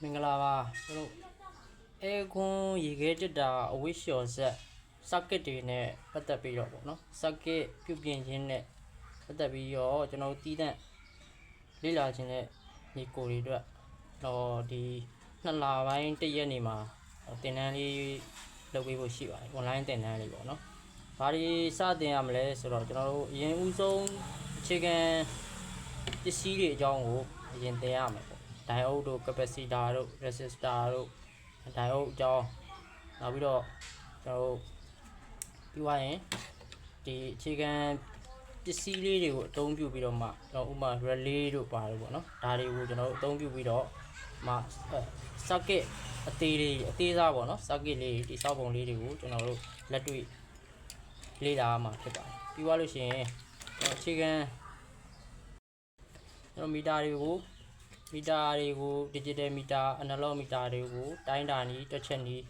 မင်္ဂလာပါကျွန်တော်အဲကွန်ရေခဲတက်တာအဝိရှော်ဆက် circuit တွေနဲ့ပတ်သက်ပြီးတော့ပေါ့နော် circuit ပြုပြင်ခြင်းနဲ့ပတ်သက်ပြီးတော့ကျွန်တော်တီးတန့်လေ့လာခြင်းနဲ့ညီကိုတွေအတွက်တော့ဒီ2လပိုင်း1ရက်နေမှာသင်တန်းလေးလုပ်ပေးဖို့ရှိပါတယ် online သင်တန်းလေးပေါ့နော်ဘာတွေစတင်ရမလဲဆိုတော့ကျွန်တော်တို့အရင်ဦးဆုံးအခြေခံပစ္စည်းတွေအကြောင်းကိုအရင်သင်ရမယ်ပေါ့diode တို့ capacitor တို့ resistor တို့ diode အကြောင်းနောက်ပြီးတော့ကျွန်တော်တို့ပြီးသွားရင်ဒီအခြေခံပစ္စည်းလေးတွေကိုအသုံးပြုပြီးတော့မှကျွန်တော်ဥပမာ relay တို့ပါတယ်ပေါ့နော်ဒါတွေကိုကျွန်တော်တို့အသုံးပြုပြီးတော့မှ circuit အသေးစားပေါ့နော် circuit လေးဒီစောက်ပုံလေးတွေကိုကျွန်တော်တို့လက်တွေ့လေ့လာမှာဖြစ်ပါတယ်ပြီးသွားလို့ရှိရင်အခြေခံကျွန်တော်မီတာတွေကိုdigital meter analog meter တွေကိုတိုင်းတာနီးတွက်ချက်နီး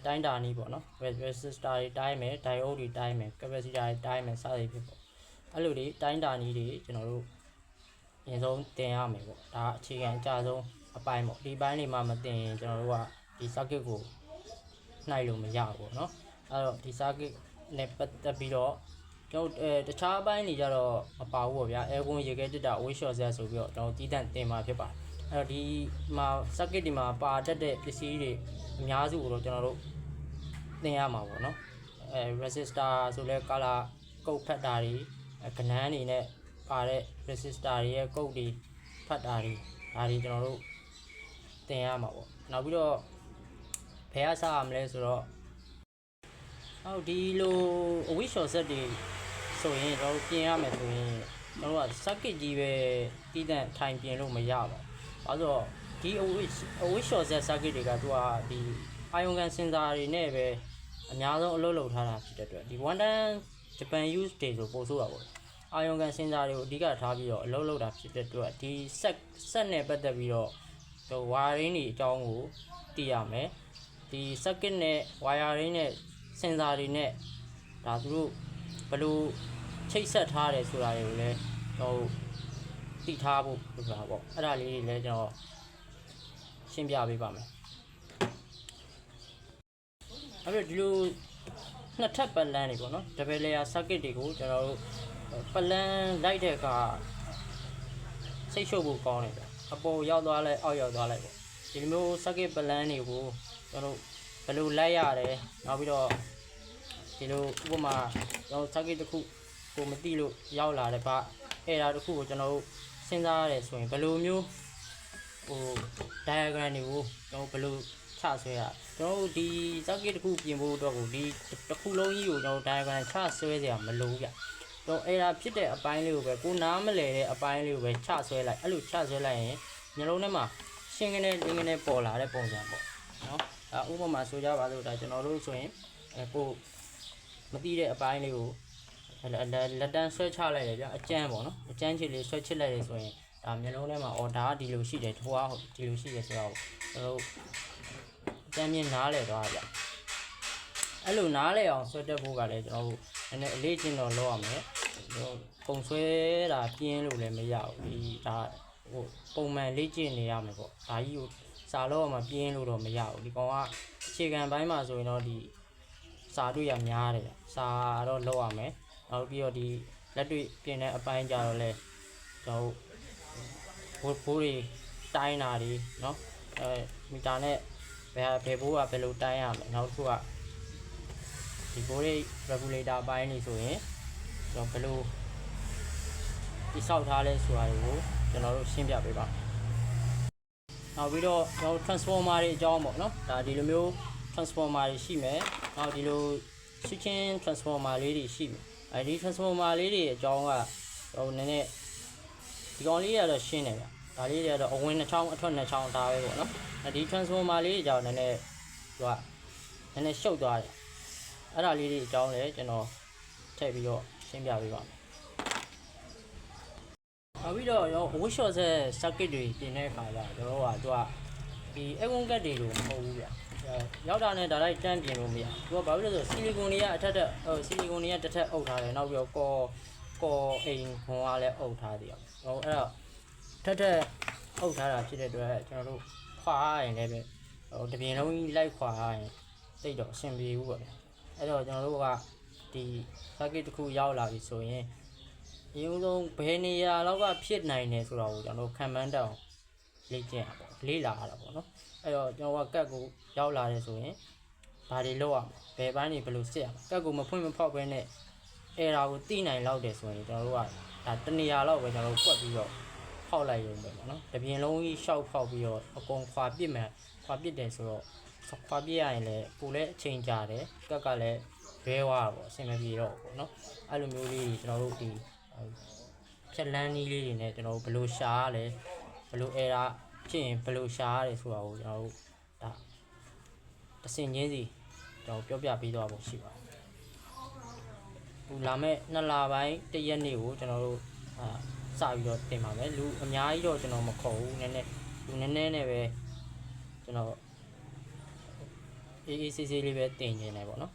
တိုင်းတာနီးပေါ့နော် resistor တွေတိုင်းမယ် diode တွေတိုင်းမယ် capacitor တွေတိုင်းမယ်စသဖြင့်ပေါ့အဲ့လိုတွေတိုင်းတာနီးတွေကျွန်တော်တို့အရင်ဆုံးသင်ရမယ်ပေါ့ဒါအခြေခံအကျဆုံးအပိုင်းပေါ့ဒီပိုင်းတွေမှာမသင်ရင်ကျွန်တော်တို့ကဒီ circuit ကိုနှိုက်လို့မရဘူးပေါ့နော်အဲ့တော့ဒီ circuit နဲ့ပတ်သက်ပြီးတော့ကျွန်တော်တခြားအပိုင်းတွေကြတော့မပါဘူးပေါ့ဗျာအဲကွန်ရေခဲတက်တာ weight short set ဆိုပြီးတော့ကျွန်တော်တီးတန့်သင်မှာဖြစ်ပါတယ်အဲ့တော့ဒီမှာ circuit ဒီမှာပါတတ်တဲ့ပစ္စည်းတွေအများစုကိုတော့ကျွန်တော်တို့သင်ရမှာပေါ့နော်resistor ဆိုလဲ color ကုတ်ဖတ်တာတွေကဏ္ဍတွေနဲ့ပါတဲ့ resistor တွေရဲ့ကုတ်တွေဖတ်တာတွေဒါတွေကျွန်တော်တို့သင်ရမှာပေါ့နောက်ပြီးတော့ဘယ်ကစရမလဲဆိုတော့အော်ဒီလိုအဝိရှော်ဆက်တွေဆိုရင်ကျွန်တော်တို့ပြင်ရမယ်ဆိုရင်ကျွန်တော်တို့က circuit ကြီးပဲတီးတန့်ထိုင်ပြင်လို့မရပါဘူး။ဘာလို့ဆိုတော့ဒီအဝိရှော်ဆက် circuit တွေကသူကဒီအာယုံခံစင်ဆာတွေနဲ့ပဲအများဆုံးအလုပ်လုပ်ထားတာဖြစ်တဲ့အတွက်ဒီ one time Japan use တွေဆိုပို့ဆိုတာပေါ့။အာယုံခံစင်ဆာတွေကိုအဓိကထားပြီးတော့အလုပ်လုပ်တာဖြစ်တဲ့အတွက်ဒီဆက်နဲ့ပတ်သက်ပြီးတော့ဟို wiring တွေအကြောင်းကိုသိရမယ်။ဒီ circuit နဲ့ wiring နဲ့စင်ဆာတွေနဲ့ဒါသူတို့ဘယ်လိုချိတ်ဆက်ထားတယ်ဆိုတာတွေကိုလည်းဟိုသိထားဖို့လိုတာပေါ့အဲ့ဒါလေးတွေလည်းကျွန်တော်ရှင်းပြပေးပါမယ်အဲ့တော့ဒီလိုနှစ်ထပ်ပတ်လန်းတွေပေါ့နော် double layer circuit တွေကိုကျွန်တော်တို့ပတ်လန်းလိုက်တဲ့အခါစိတ်ရှုပ်ဖို့ကောင်းတယ်ဗျအပေါ်ရောက်သွားလိုက်အောက်ရောက်သွားလိုက်ပေါ့ဒီလိုမျိုး circuit ပတ်လန်းတွေကိုကျွန်တော်တို့ဘယ်လိုလိုက်ရတယ်နောက်ပြီးတော့ဒီလိုဥပမာကျွန်တော် circuit တစ်ခုကိုမသိလို့ရောက်လာတဲ့ဗျအဲ့ဒါတစ်ခုကိုကျွန်တော်တို့စဉ်းစားရတယ်ဆိုရင်ဘယ်လိုမျိုးဟို diagram တွေကိုကျွန်တော်ဘယ်လိုချဆွဲရကျွန်တော်တို့ဒီ circuit တစ်ခုပြင်ဖို့အတွက်ကိုဒီတစ်ခုလုံးကြီးကိုကျွန်တော် diagram ချဆွဲစရာမလိုဘူးဗျတော့အဲ့ဒါဖြစ်တဲ့အပိုင်းလေးကိုပဲကိုနားမလဲတဲ့အပိုင်းလေးကိုပဲချဆွဲလိုက်အဲ့လိုချဆွဲလိုက်ရင်မျိုးလုံးထဲမှာရှင်းကနေလင်းကနေပေါ်လာတဲ့ပုံစံပေါ့နော်ဥပမာဆိုကြပါစို့ဒါကျွန်တော်တို့ဆိုရင်ကိုမသိတဲ့အပိုင်းလေးကိုလက်တန်းဆွဲချလိုက်တယ်ဗျအကျန်းပေါ့နော်အကျန်းချစ်လေးဆွဲချစ်လိုက်တယ်ဆိုရင်ဒါမျိုးလုံးထဲမှာအော်ဒါကဒီလိုရှိတယ်ထွားဒီလိုရှိတယ်ဆိုတော့ကျွန်တော်တို့အကျန်းမြင်နားလဲသွားဗျအဲ့လိုနားလဲအောင်ဆွဲတက်ဖို့ကလည်းကျွန်တော်တို့နည်းနည်းအလေးချင်းတော့လုပ်ရမယ်ပုံဆွဲတာပြင်းလို့လည်းမရဘူးဒီဒါဟိုပုံမှန်လေ့ကျင့်နေရမယ်ပေါ့ဒါကြီးကိုစာလို့မှပြင်းလို့တော့မရဘူးဒီကောင်ကအခြေခံပိုင်းမှာဆိုရင်တော့ဒီစာတွေ့ရများတယ်စာတော့လုပ်ရမယ်နောက်ပြီးတော့ဒီလက်တွေ့ပြင်တဲ့အပိုင်းကြတော့လဲကျွန်တော်ဘိုးတွေတိုင်းတာတွေเนาะမီတာနဲ့ဘယ်ဘိုးကဘယ်လိုတိုင်းရမလဲနောက်တစ်ခုကဒီဘိုးတွေ regulator အပိုင်းတွေဆိုရင်ကျွန်တော်ဘယ်လိုတိဆောက်ထားလဲဆိုတာတွေကိုကျွန်တော်တို့ရှင်းပြပေးပါနောက်ပြီးတော့ကျွန်တော် transformer တွေအကြောင်းပေါ့เนาะဒါဒီလိုမျိုး transformer တွေရှိမယ်နောက်ဒီလို switching transformer လေးတွေရှိမယ်အဲဒီ transformer လေးတွေအကြောင်းကဟိုနည်းနည်းဒီကောင်လေးကတော့ရှင်းတယ်ဗျဒါလေးတွေကတော့အဝင်2ချောင်းအထွက်2ချောင်းဒါပဲပေါ့နော်ဒီ transformer လေးတွေကြောင့်နည်းနည်းသူကနည်းနည်းရှုပ်သွားတယ်အဲ့ဒါလေးတွေအကြောင်းလည်းကျွန်တော်ထည့်ပြီးတော့ရှင်းပြပေးပါမယ်နောက်ပြီးတော့ရော weight short set circuit တွေပြင်တဲ့အခါကျကျွန်တော်ကသူကဒီအကွန်ကတ်တွေလိုမဟုတ်ဘူးဗျရောက်တာနဲ့ဒါလိုက်တန်းပြင်လို့မရသူကဘာဖြစ်လို့ဆိုဆီလီကွန်တွေကအထက်တက်ဆီလီကွန်တွေကတစ်ထက်အုပ်ထားတယ်နောက်ပြီးတော့ကောအိမ်ခွန်ကလည်းအုပ်ထားသေးတယ်ဟိုအဲ့တော့ထက် အုပ်ထားတာဖြစ်တဲ့အတွက်ကျွန်တော်တို့ခွာရရင်လည်းပဲဟိုတပြင်လုံးကြီးလိုက်ခွာရရင်တိတ်တော့အဆင်ပြေဘူးပေါ့ဗျအဲ့တော့ကျွန်တော်တို့ကဒီ circuit တစ်ခုရောက်လာပြီဆိုရင်အရင်ဆုံးဘယ်နေရာလောက်ကဖြစ်နိုင်တယ်ဆိုတော့ကျွန်တော်တို့ခံမှန်းတောင်လေ့ကျင့်ရပေါ့လေ့လာရတာပေါ့နော်အဲ့တော့ကျွန်တော်ကကတ်ကိုရောက်လာတယ်ဆိုရင်ဘာတွေလုပ်ရမလဲဘယ်ပိုင်းတွေဘယ်လိုစစ်ရမလဲကတ်ကိုမဖွင့်မဖောက်ဘဲနဲ့error ကိုသိနိုင်လောက်တယ်ဆိုရင်ကျွန်တော်တို့ကဒါတနေရာလောက်ပဲကျွန်တော်တို့ကွက်ပြီးတော့ဖောက်လိုက်ရုံပဲပေါ့နော်တပြင်လုံးကြီးရှောက်ဖောက်ပြီးတော့အကုန်ခွာပစ်မယ်ခွာပစ်တယ်ဆိုတော့ခွာပစ်ရရင်လည်းကိုယ်လည်းအချိန်ကြာတယ်ကက်ကလည်းဘဲဝါပေါ့အဆင်မပြေတော့ပေါ့နော်အဲ့လိုမျိုးလေးကျွန်တော်တို့ဒီဖြက်လန်းနည်းလေးတွေနဲ့ကျွန်တော်တို့ဘယ်လိုရှာရလဲဘယ်လို error ဖြစ်ရင်ဘယ်လိုရှာရတယ်ဆိုတာကိုကျွန်တော်တို့ဒါတစ်စင်ချင်းစီကျွန်တော်ပြောပြပေးသွားဖို့ရှိပါတယ်လာမဲ့2လပိုင်း1ရက်နေ့ကိုကျွန်တော်တို့စပြီးတော့တင်ပါမယ်လူအများကြီးတော့ကျွန်တော်မခေါ်ဘူးနည်းနည်းလူနည်းနည်းနဲ့ပဲကျွန်တော်အေးအေးဆေးဆေးလေးပဲတင်နေတယ်ပေါ့နော်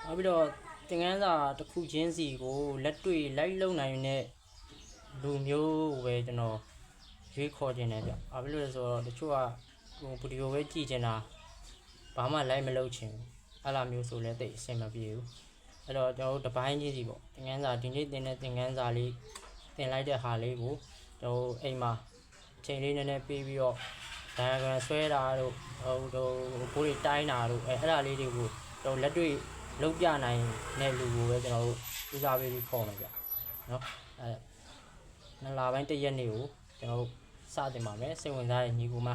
နောက်ပြီးတော့သင်ခန်းစာတစ်ခုချင်းစီကိုလက်တွေ့လိုက်လုံနိုင်တဲ့လူမျိုးပဲကျွန်တော်ရွေးခေါ်ခြင်းတယ်ဗျ။ဘာဖြစ်လို့လဲဆိုတော့တချို့ကဟိုဗီဒီယိုပဲကြည့်ချင်တာဘာမှလိုက်မလုပ်ချင်ဘူး။အဲ့လိုမျိုးဆိုလဲတိတ်အဆင်မပြေဘူး။အဲ့တော့ကျွန်တော်တို့တစ်ပိုင်းချင်းစီပေါ့သင်ခန်းစာဒီနေ့သင်တဲ့သင်ခန်းစာလေးသင်လိုက်တဲ့ဟာလေးကိုကျွန်တော်အိမ်မှာအချိန်လေးနည်းနည်းပေးပြီးတော့diagram ဆွဲတာတို့ဟိုဘိုးတွေတိုင်းတာတို့အဲ့ဒါလေးတွေကိုကျွန်တော်လက်တွေ့လုပ်ပြနိုင်တဲ့လူကိုပဲကျွန်တော်တို့ဦးစားပေးပြီးခေါ်မယ်ဗျနော်အဲ့2လပိုင်း1ရက်နေ့ကိုကျွန်တော်တို့စတင်ပါမယ်စိတ်ဝင်စားတဲ့ညီကူမ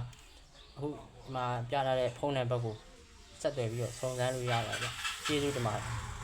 အခုဒီမှာပြထားတဲ့ဖုန်းနံပါတ်ကိုဆက်သွယ်ပြီးတော့စုံစမ်းလို့ရပါတယ်ဗျကျေးဇူးတင်ပါတယ်